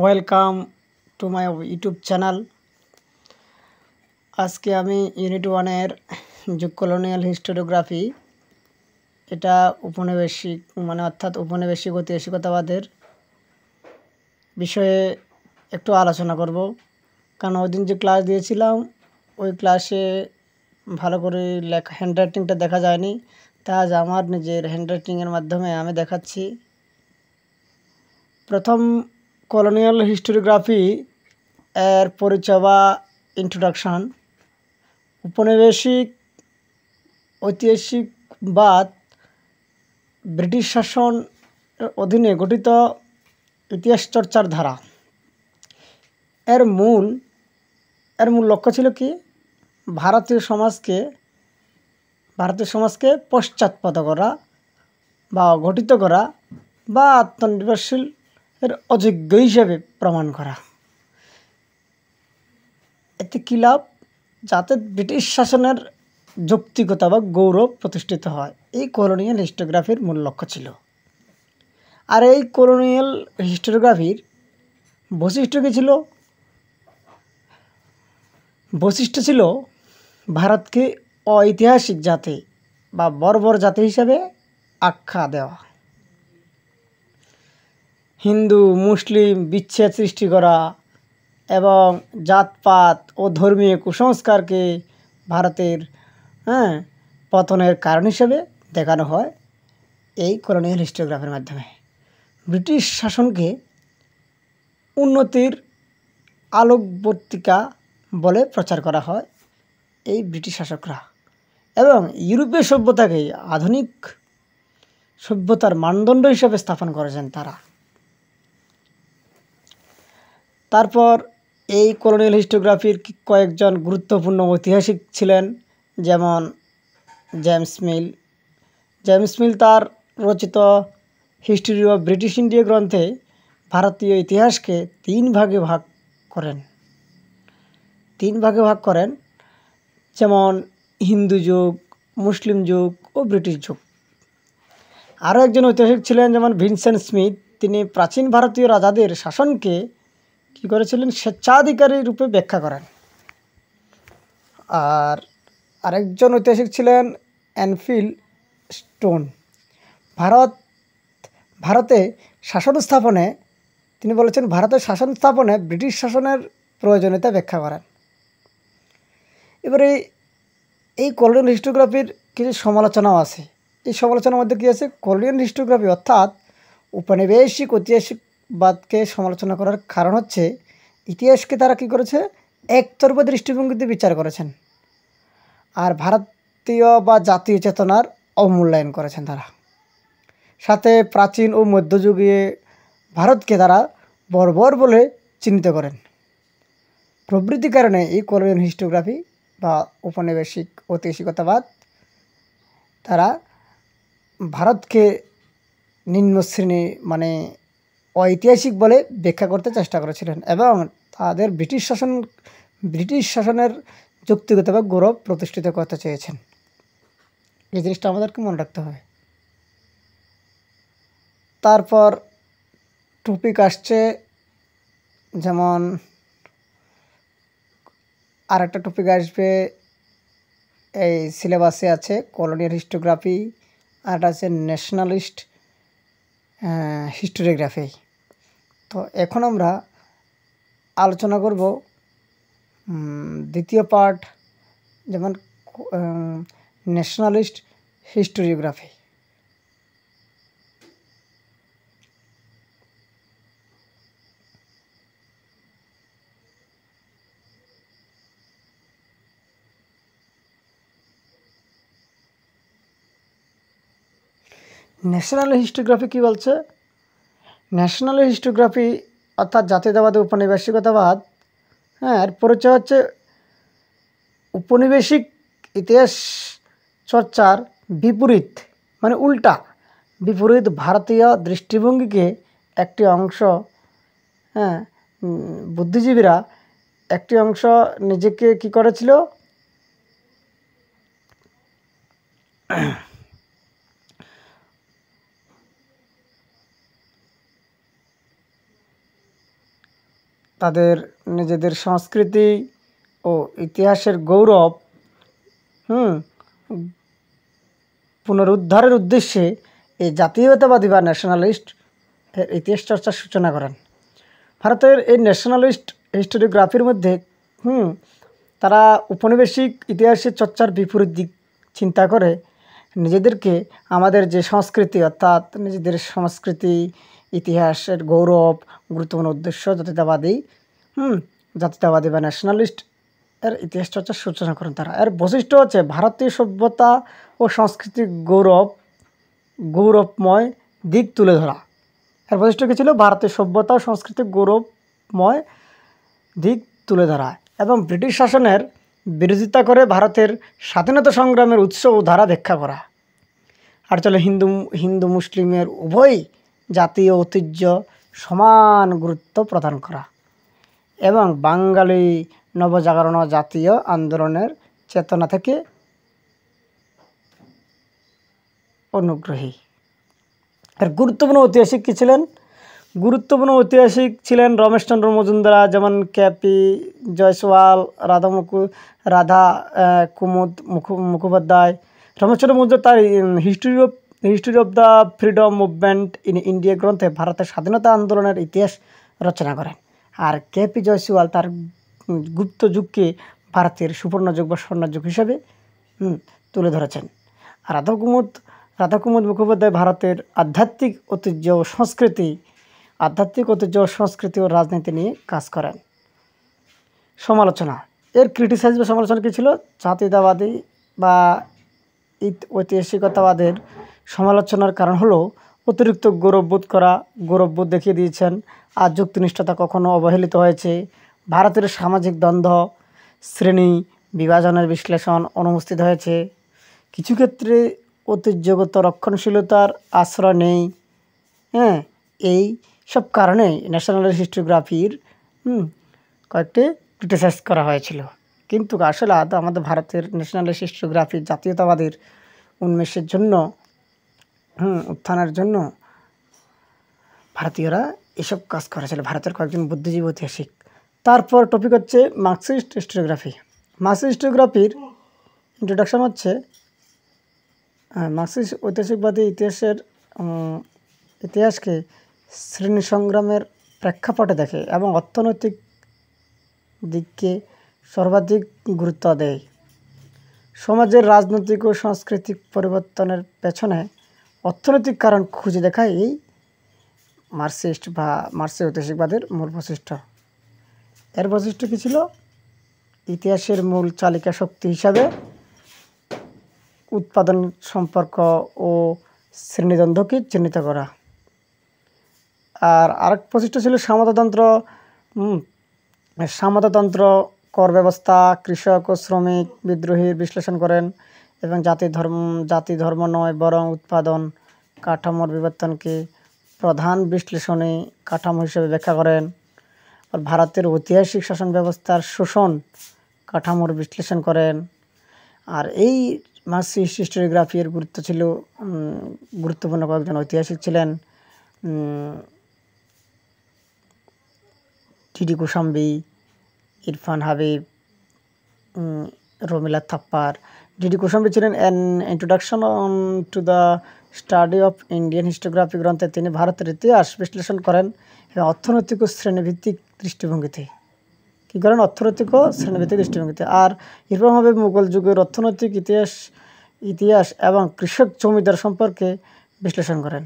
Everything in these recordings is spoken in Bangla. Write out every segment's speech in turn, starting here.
Welcome to my YouTube channel. আজকে আমি ইউনিট 1-এর যে কলোনিয়াল হিস্টোরিওগ্রাফি, এটা উপনিবেশিক অর্থাৎ উপনিবেশিক ঐতিহাসিকতাবাদের বিষয়ে একটু আলোচনা করব। কারণ ওই দিন যে ক্লাস দিয়েছিলাম ওই ক্লাসে ভালো করে লেখা হ্যান্ডরাইটিংটা দেখা যায়নি, তা আজ আমার নিজের হ্যান্ডরাইটিংয়ের মাধ্যমে আমি দেখাচ্ছি। প্রথম কলোনিয়াল হিস্টোরিওগ্রাফি এর পরিচয় বা ইন্ট্রোডাকশন। উপনিবেশিক ঐতিহাসিকবাদ ব্রিটিশ শাসন অধীনে গঠিত ইতিহাস চর্চার ধারা। এর মূল লক্ষ্য ছিল কি? ভারতীয় সমাজকে পশ্চাৎপদ করা বা গঠিত করা বা আত্মনির্ভরশীল এর অযোগ্য হিসেবে প্রমাণ করা। এতে কী লাভ? যাতে ব্রিটিশ শাসনের যৌক্তিকতা বা গৌরব প্রতিষ্ঠিত হয়, এই কলোনিয়াল হিস্টোগ্রাফির মূল লক্ষ্য ছিল। আর এই কলোনিয়াল হিস্টোগ্রাফির বৈশিষ্ট্য কী ছিল? বৈশিষ্ট্য ছিল ভারতকে ঐতিহাসিক জাতি বা বর্বর জাতি হিসাবে আখ্যা দেওয়া, হিন্দু মুসলিম বিচ্ছেদ সৃষ্টি করা এবং জাতপাত ও ধর্মীয় কুসংস্কারকে ভারতের পতনের কারণ হিসেবে দেখানো হয় এই কলোনিয়াল হিস্টোগ্রাফির মাধ্যমে। ব্রিটিশ শাসনকে উন্নতির আলোকবর্তিকা বলে প্রচার করা হয় এই ব্রিটিশ শাসকরা, এবং ইউরোপীয় সভ্যতাকে আধুনিক সভ্যতার মানদণ্ড হিসেবে স্থাপন করেছেন তারা। তারপর এই কলোনিয়াল হিস্টোগ্রাফির কয়েকজন গুরুত্বপূর্ণ ঐতিহাসিক ছিলেন, যেমন জেমস মিল তার রচিত হিস্ট্রি অফ ব্রিটিশ ইন্ডিয়া গ্রন্থে ভারতীয় ইতিহাসকে তিন ভাগে ভাগ করেন, যেমন হিন্দু যুগ, মুসলিম যুগ ও ব্রিটিশ যুগ। আরও একজন ঐতিহাসিক ছিলেন যেমন ভিনসেন্ট স্মিথ। তিনি প্রাচীন ভারতীয় রাজাদের শাসনকে কী করেছিলেন? স্বেচ্ছাধিকারী রূপে ব্যাখ্যা করেন। আর আরেকজন ঐতিহাসিক ছিলেন অ্যানফিল্ড স্টোন। ভারতে শাসন স্থাপনে তিনি বলেছেন, ভারতের শাসন স্থাপনে ব্রিটিশ শাসনের প্রয়োজনীয়তা ব্যাখ্যা করেন। এবারে এই কলোনিয়াল হিস্টোগ্রাফির কিছু সমালোচনাও আছে। এই সমালোচনার মধ্যে কী আছে? কলোনিয়াল হিস্টোগ্রাফি অর্থাৎ উপনিবেশিক ঐতিহাসিকবাদকে সমালোচনা করার কারণ হচ্ছে ইতিহাসকে তারা কী করেছে? একতরফা দৃষ্টিভঙ্গিতে বিচার করেছেন, আর ভারতীয় বা জাতীয় চেতনার অবমূল্যায়ন করেছেন তারা। সাথে প্রাচীন ও মধ্যযুগীয় ভারতকে তারা বর্বর বলে চিহ্নিত করেন। প্রভৃতি কারণে এই কলোনিয়াল হিস্টোগ্রাফি বা উপনিবেশিক ঐতিহাসিকতাবাদ তারা ভারতকে নিম্ন শ্রেণী ঐতিহাসিক বলে ব্যাখ্যা করতে চেষ্টা করেছিলেন, এবং তাদের ব্রিটিশ শাসনের যৌক্তিকতা বা গৌরব প্রতিষ্ঠিত করতে চেয়েছেন। এই জিনিসটা আমাদেরকে মনে রাখতে হবে। তারপর টপিক আসছে, যেমন আরেকটা টপিক আসবে এই সিলেবাসে আছে কলোনিয়াল হিস্টোগ্রাফি, আর একটা আছে ন্যাশনালিস্ট হিস্টোরিওগ্রাফি। তো এখন আমরা আলোচনা করব দ্বিতীয় পার্ট, যেমন ন্যাশনালিস্ট হিস্টোরিওগ্রাফি। ন্যাশনাল হিস্টোগ্রাফি কী বলছে? ন্যাশনাল হিস্টোগ্রাফি অর্থাৎ জাতীয়তাবাদী উপনিবেশিকতাবাদ, এর পরিচয় হচ্ছে উপনিবেশিক ইতিহাস চর্চার বিপরীত ভারতীয় দৃষ্টিভঙ্গিকে একটি অংশ বুদ্ধিজীবীরা একটি অংশ নিজেকে কী করেছিল? তাদের নিজেদের সংস্কৃতি ও ইতিহাসের গৌরব পুনরুদ্ধারের উদ্দেশ্যে এই জাতীয়তাবাদী বা ন্যাশনালিস্ট এর ইতিহাস চর্চার সূচনা করেন। ভারতের এই ন্যাশনালিস্ট হিস্টোরিওগ্রাফির মধ্যে তারা উপনিবেশিক ইতিহাসের চর্চার বিপরীত দিক চিন্তা করে নিজেদেরকে আমাদের যে সংস্কৃতি অর্থাৎ নিজেদের সংস্কৃতি ইতিহাসের গৌরব গুরুত্বপূর্ণ উদ্দেশ্য জাতীয়তাবাদী বা ন্যাশনালিস্ট এর ইতিহাস চর্চার সূচনা করেন তারা। এর বৈশিষ্ট্য হচ্ছে ভারতীয় সভ্যতা ও সংস্কৃতির গৌরবময় দিক তুলে ধরা। এর বৈশিষ্ট্য কী ছিল? ভারতীয় সভ্যতা ও সংস্কৃতির গৌরবময় দিক তুলে ধরা এবং ব্রিটিশ শাসনের বিরোধিতা করে ভারতের স্বাধীনতা সংগ্রামের উৎস ও ধারা ব্যাখ্যা করা। আর চলে হিন্দু মুসলিমের উভয় জাতীয় ঐতিহ্য সমান গুরুত্ব প্রদান করা এবং বাঙালি নবজাগরণ জাতীয় আন্দোলনের চেতনা থেকে অনুগ্রহী। এর গুরুত্বপূর্ণ ঐতিহাসিক কী ছিলেন? গুরুত্বপূর্ণ ঐতিহাসিক ছিলেন রমেশচন্দ্র মজুমদার, যেমন কেপি জয়সওয়াল, রাধা কুমুদ মুখোপাধ্যায়। রমেশচন্দ্র মজুমদার তার history of the freedom movement in India গ্রন্থে ভারতের স্বাধীনতা আন্দোলনের ইতিহাস রচনা করেন। আর কেপি জয়সওয়াল তার গুপ্ত যুগকে ভারতের সুবর্ণযুগ বা স্বর্ণযুগ হিসাবে তুলে ধরেছেন। আর রাধা কুমুদ মুখোপাধ্যায় ভারতের আধ্যাত্মিক ঐতিহ্য ও সংস্কৃতি ও রাজনীতি নিয়ে কাজ করেন। সমালোচনা, এর ক্রিটিসাইজ বা সমালোচনা কী ছিল? জাতীয়তাবাদী বা ঐতিহাসিকতাবাদের সমালোচনার কারণ হলো অতিরিক্ত গৌরববোধ দেখিয়ে দিয়েছেন, আর যুক্তিনিষ্ঠতা কখনো অবহেলিত হয়েছে, ভারতের সামাজিক দ্বন্দ্ব শ্রেণী বিভাজনের বিশ্লেষণ অনুপস্থিত হয়েছে, কিছু ক্ষেত্রে ঐতিহ্যগত রক্ষণশীলতার আশ্রয় নেই। এই সব কারণে ন্যাশনালিস্ট হিস্টোগ্রাফির কয়েকটি ক্রিটিসাইজ করা হয়েছিল। কিন্তু আসলে আমাদের ভারতের ন্যাশনালিস্ট হিস্টোগ্রাফি জাতীয়তাবাদের উন্মেষের জন্য উত্থানের জন্য ভারতীয়রা এসব কাজ করেছিল, ভারতের কয়েকজন বুদ্ধিজীবী ঐতিহাসিক। তারপর টপিক হচ্ছে মার্কসিস্ট হিস্টোগ্রাফি। মার্কসিস্ট হিস্টোগ্রাফির ইন্ট্রোডাকশন হচ্ছে মার্কসিস্ট ঐতিহাসিকবাদী ইতিহাসকে শ্রেণী সংগ্রামের প্রেক্ষাপটে দেখে এবং অর্থনৈতিক দিককে সর্বাধিক গুরুত্ব দেয়। সমাজের রাজনৈতিক ও সাংস্কৃতিক পরিবর্তনের পেছনে অর্থনৈতিক কারণ খুঁজে দেখায় এই মার্কসিস্ট ঐতিহাসিকবাদের মূল বৈশিষ্ট্য। এর বৈশিষ্ট্য কী ছিল? ইতিহাসের মূল চালিকা শক্তি হিসাবে উৎপাদন সম্পর্ক ও শ্রেণীদ্বন্দ্বকে চিহ্নিত করা। আর আরেক বৈশিষ্ট্য ছিল সামন্ততন্ত্র, কর ব্যবস্থা, কৃষক ও শ্রমিক বিদ্রোহীর বিশ্লেষণ করেন এবং জাতি ধর্ম নয় বরং উৎপাদন কাঠামোর বিবর্তনকে প্রধান বিশ্লেষণী কাঠামো হিসেবে ব্যাখ্যা করেন। আর ভারতের ঐতিহাসিক শাসন ব্যবস্থার শোষণ কাঠামোর বিশ্লেষণ করেন। আর এই মার্কসিস্ট হিস্টোরিওগ্রাফির গুরুত্বপূর্ণ কয়েকজন ঐতিহাসিক ছিলেন টিডি কোশাম্বী, ইরফান হাবিব, রমিলা থাপ্পার। টিডি কোশাম্বী ছিলেন an introduction to the study of Indian historiography গ্রন্থে তিনি ভারতের ইতিহাস বিশ্লেষণ করেন এবং অর্থনৈতিক ও শ্রেণীভিত্তিক দৃষ্টিভঙ্গিতে আর ইরফান হাবিব মুঘল যুগের অর্থনৈতিক ইতিহাস এবং কৃষক জমিদার সম্পর্কে বিশ্লেষণ করেন।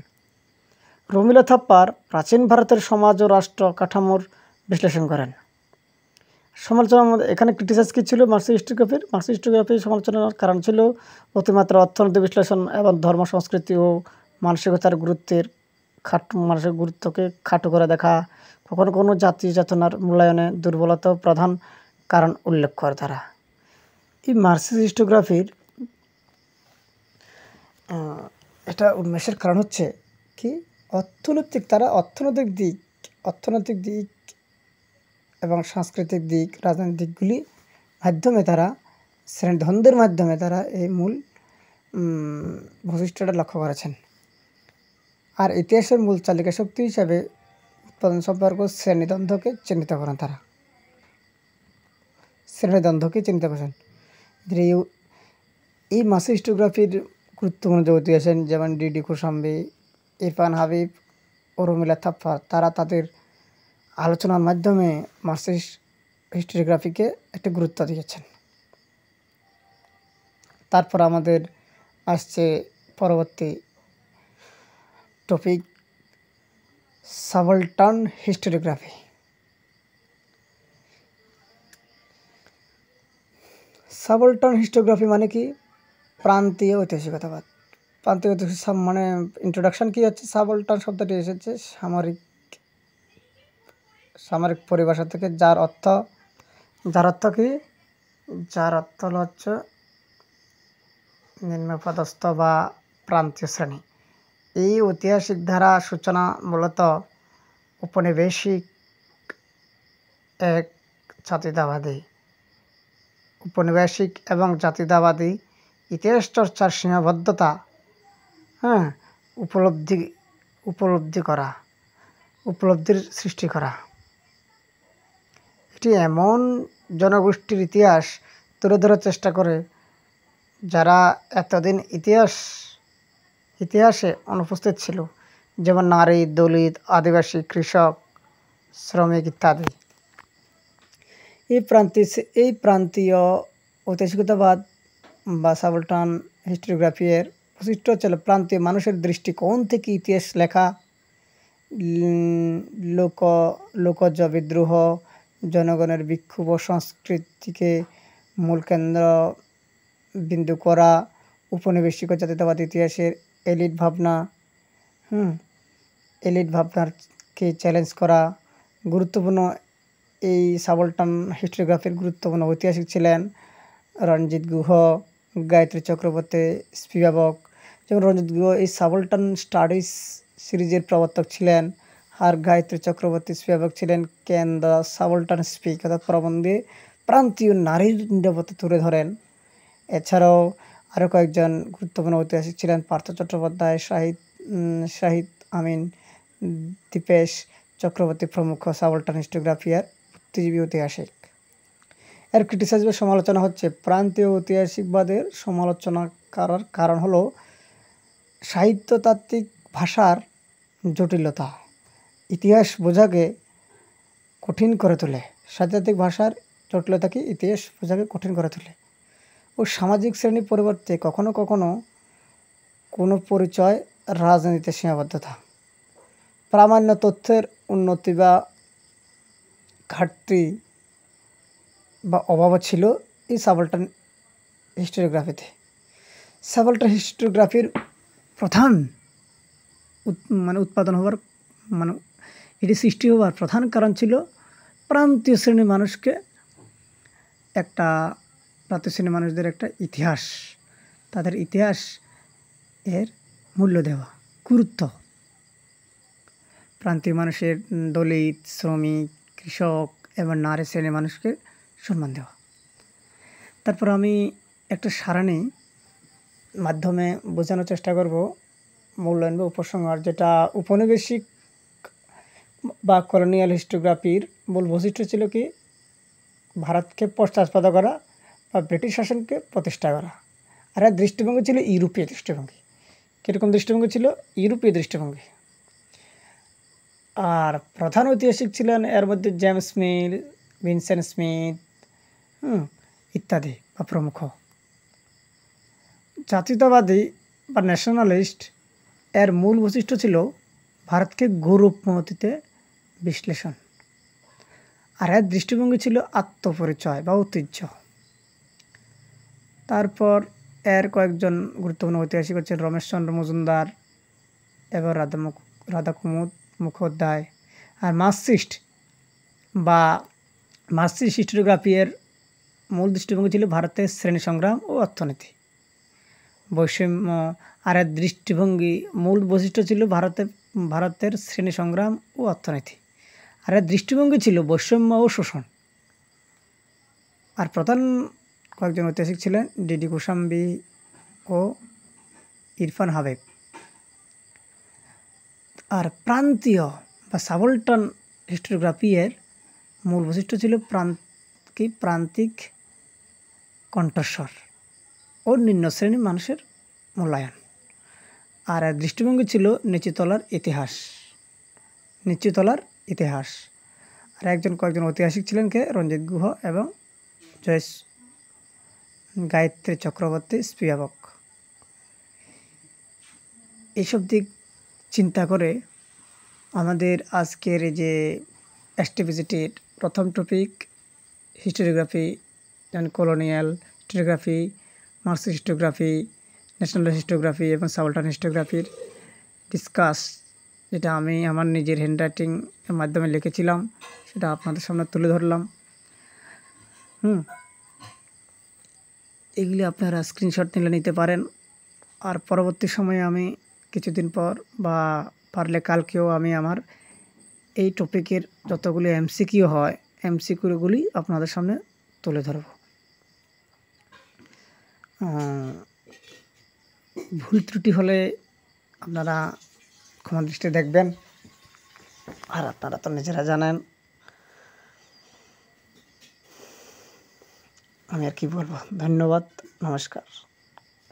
রমিলা থাপ্পার প্রাচীন ভারতের সমাজ ও রাষ্ট্র কাঠামোর বিশ্লেষণ করেন। সমালোচনার মধ্যে এখানে ক্রিটিসাইজ কী ছিল? মার্কসিস্ট হিস্টোগ্রাফি সমালোচনার কারণ ছিল অতিমাত্রা অর্থনৈতিক বিশ্লেষণ এবং ধর্ম সংস্কৃতি ও মানসিক গুরুত্বকে খাটো করে দেখা, কখনো জাতীয় চেতনার মূল্যায়নে দুর্বলতা প্রধান কারণ উল্লেখ করে তারা। এই মার্কসিস্ট হিস্টোগ্রাফির এটা উন্মেষের কারণ হচ্ছে কি? অর্থনৈতিক দিক এবং সাংস্কৃতিক দিক, রাজনৈতিক দিকগুলি মাধ্যমে তারা শ্রেণীদ্বন্দ্বের মাধ্যমে তারা এই মূল বৈশিষ্ট্যটা লক্ষ্য করেছেন। আর ইতিহাসের মূল চালিকা শক্তি হিসাবে উৎপাদন সম্পর্ক শ্রেণীদ্বন্দ্বকে চিহ্নিত করেন তারা। শ্রেণীদ্বন্দ্বকে চিহ্নিত করেন। এই মার্কসিস্ট হিস্টোগ্রাফির গুরুত্বপূর্ণ যে ব্যক্তি আছেন যেমন ডিডি কোশাম্বী, ইরফান হাবিব, উর্মিলা থাপ্পার, তারা তাদের আলোচনার মাধ্যমে মার্কসিস্ট হিস্টোগ্রাফিকে একটা গুরুত্ব দিয়েছেন। তারপর আমাদের আসছে পরবর্তী টপিক সাবলটার্ন হিস্টোরিওগ্রাফি। সাবলটার্ন হিস্টোগ্রাফি মানে কি? প্রান্তীয় ঐতিহাসিকতাবাদ। প্রান্তীয় মানে ইন্ট্রোডাকশন কি হচ্ছে? সাবলটার্ন শব্দটি এসেছে সামরিক পরিভাষা থেকে, যার অর্থ কি? যার অর্থ হচ্ছে নিম্নপদস্থ বা প্রান্তীয় শ্রেণী। এই ঐতিহাসিক ধারা সূচনা মূলত উপনিবেশিক এবং জাতীয়তাবাদী ইতিহাস চর্চার সীমাবদ্ধতা উপলব্ধির সৃষ্টি করা। এটি এমন জনগোষ্ঠীর ইতিহাস তুলে ধরার চেষ্টা করে যারা এতদিন ইতিহাসে অনুপস্থিত ছিল, যেমন নারী, দলিত, আদিবাসী, কৃষক, শ্রমিক ইত্যাদি। এই প্রান্তীয় ঐতিহাসিকতাবাদ বা সাবলটার্ন হিস্টোরিওগ্রাফির বৈশিষ্ট্য হচ্ছে প্রান্তীয় মানুষের দৃষ্টিকোণ থেকে ইতিহাস লেখা, লোকজ বিদ্রোহ, জনগণের বিক্ষোভ ও সংস্কৃতিকে মূল কেন্দ্র বিন্দু করা, উপনিবেশিক জাতীয়তাবাদী ইতিহাসের এলিট ভাবনাকে চ্যালেঞ্জ করা গুরুত্বপূর্ণ। এই সাবলটার্ন হিস্টোরিওগ্রাফির গুরুত্বপূর্ণ ঐতিহাসিক ছিলেন রঞ্জিত গুহ, গায়ত্রী চক্রবর্তী, স্পিভাক। যেমন রঞ্জিত গুহ এই সাবলটার্ন স্টাডিজ সিরিজের প্রবর্তক ছিলেন, আর গায়ত্রী চক্রবর্তী স্পিভাক ছিলেন ক্যান দ্য সাবলটার্ন স্পিক, অর্থাৎ প্রবন্ধে প্রান্তীয় নারীর নিরাপত্তা তুলে ধরেন। এছাড়াও আরও কয়েকজন গুরুত্বপূর্ণ ঐতিহাসিক ছিলেন পার্থ চট্টোপাধ্যায়, শাহিদ আমিন, দীপেশ চক্রবর্তী প্রমুখ সাবলটার্ন হিস্টোগ্রাফিয়ার বুদ্ধিজীবী ঐতিহাসিক। এর ক্রিটিসাইজ বা সমালোচনা হচ্ছে প্রান্তীয় ঐতিহাসিকবাদের সমালোচনা করার কারণ হলো সাহিত্যতাত্ত্বিক ভাষার জটিলতা ইতিহাস বোঝাকে কঠিন করে তোলে। সাহিত্যতাত্ত্বিক ভাষার জটিলতাকে ইতিহাস বোঝাকে কঠিন করে তোলে ও সামাজিক শ্রেণীর পরিবর্তে কখনো কখনো কোনো পরিচয় রাজনীতিতে সীমাবদ্ধতা, প্রামাণ্য তথ্যের উন্নতি বা ঘাটতি বা অভাবও ছিল এই সাবলটার্ন হিস্টোরিওগ্রাফিতে। সাবলটার্ন হিস্টোরিওগ্রাফির প্রধান উৎপাদন হওয়ার এটি সৃষ্টি হওয়ার প্রধান কারণ ছিল প্রান্তীয় শ্রেণীর মানুষদের একটা ইতিহাস, তাদের ইতিহাস এর মূল্য দেওয়া, গুরুত্ব, প্রান্তীয় মানুষের দলিত, শ্রমিক, কৃষক এবং নারী শ্রেণীর মানুষকে সম্মান দেওয়া। তারপর আমি একটা সারণী মাধ্যমে বোঝানোর চেষ্টা করব মূল্যায়ন বা উপসংহার, যেটা উপনিবেশিক বা কলোনিয়াল হিস্টোগ্রাফির মূল বৈশিষ্ট্য ছিল কি? ভারতকে পশ্চাৎপদ করা বা ব্রিটিশ শাসনকে প্রতিষ্ঠা করা। আর এর দৃষ্টিভঙ্গি ছিল ইউরোপীয় দৃষ্টিভঙ্গি। কীরকম দৃষ্টিভঙ্গি ছিল? ইউরোপীয় দৃষ্টিভঙ্গি। আর প্রধান ঐতিহাসিক ছিলেন এর মধ্যে জেমস মিল, ভিনসেন্ট স্মিথ ইত্যাদি বা প্রমুখ। জাতীয়তাবাদী বা ন্যাশনালিস্ট এর মূল বৈশিষ্ট্য ছিল ভারতকে গৌরবমণ্ডিত বিশ্লেষণ, আর এর দৃষ্টিভঙ্গি ছিল আত্মপরিচয় বা ঐতিহ্য। তারপর এর কয়েকজন গুরুত্বপূর্ণ ঐতিহাসিক হচ্ছেন রমেশচন্দ্র মজুমদার এবং রাধাকুমুদ মুখোপাধ্যায়। আর মার্কসিস্ট হিস্টোরিওগ্রাফির মূল দৃষ্টিভঙ্গি ছিল ভারতের শ্রেণী সংগ্রাম ও অর্থনীতি, বৈষম্য। আর এর দৃষ্টিভঙ্গি মূল বৈশিষ্ট্য ছিল ভারতের শ্রেণী সংগ্রাম ও অর্থনীতি। আর এর দৃষ্টিভঙ্গি ছিল বৈষম্য ও শোষণ। আর প্রধান কয়েকজন ঐতিহাসিক ছিলেন ডিডি কোশাম্বী ও ইরফান হাবিব। আর প্রান্তীয় বা সাবলটন হিস্টোগ্রাফি এর মূল বৈশিষ্ট্য ছিল প্রান্তিক কণ্ঠস্বর ও নিম্ন শ্রেণীর মানুষের মূল্যায়ন। আর এর দৃষ্টিভঙ্গি ছিল নিচুতলার ইতিহাস। আর কয়েকজন ঐতিহাসিক ছিলেন রঞ্জিত গুহ এবং জয়েস গায়ত্রী চক্রবর্তী স্পিয়াবক। এইসব দিক চিন্তা করে আমাদের আজকের এই যে এসটিভিজিটির প্রথম টপিক হিস্টোরিওগ্রাফি, যেমন colonial historiography, Marxist historiography, national historiography এবং সাবলটান হিস্টোগ্রাফির ডিসকাস, যেটা আমি আমার নিজের হ্যান্ডরাইটিংয়ের মাধ্যমে লিখেছিলাম, সেটা আপনাদের সামনে তুলে ধরলাম। এগুলি আপনারা স্ক্রিনশট নিতে পারেন। আর পরবর্তী সময়ে আমি কিছুদিন পর বা পারলে কালকেও আমি আমার এই টপিকের যতগুলি এমসিকিউ হয় এমসিকিউগুলি আপনাদের সামনে তুলে ধরব। ভুল ত্রুটি হলে আপনারা ক্ষমা দৃষ্টি দেখবেন। আর আপনারা তো নিজেরা জানেন, আমি আর কি বলবো। ধন্যবাদ, নমস্কার।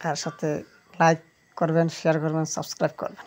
আর সাথে লাইক করবেন, শেয়ার করবেন, সাবস্ক্রাইব করবেন।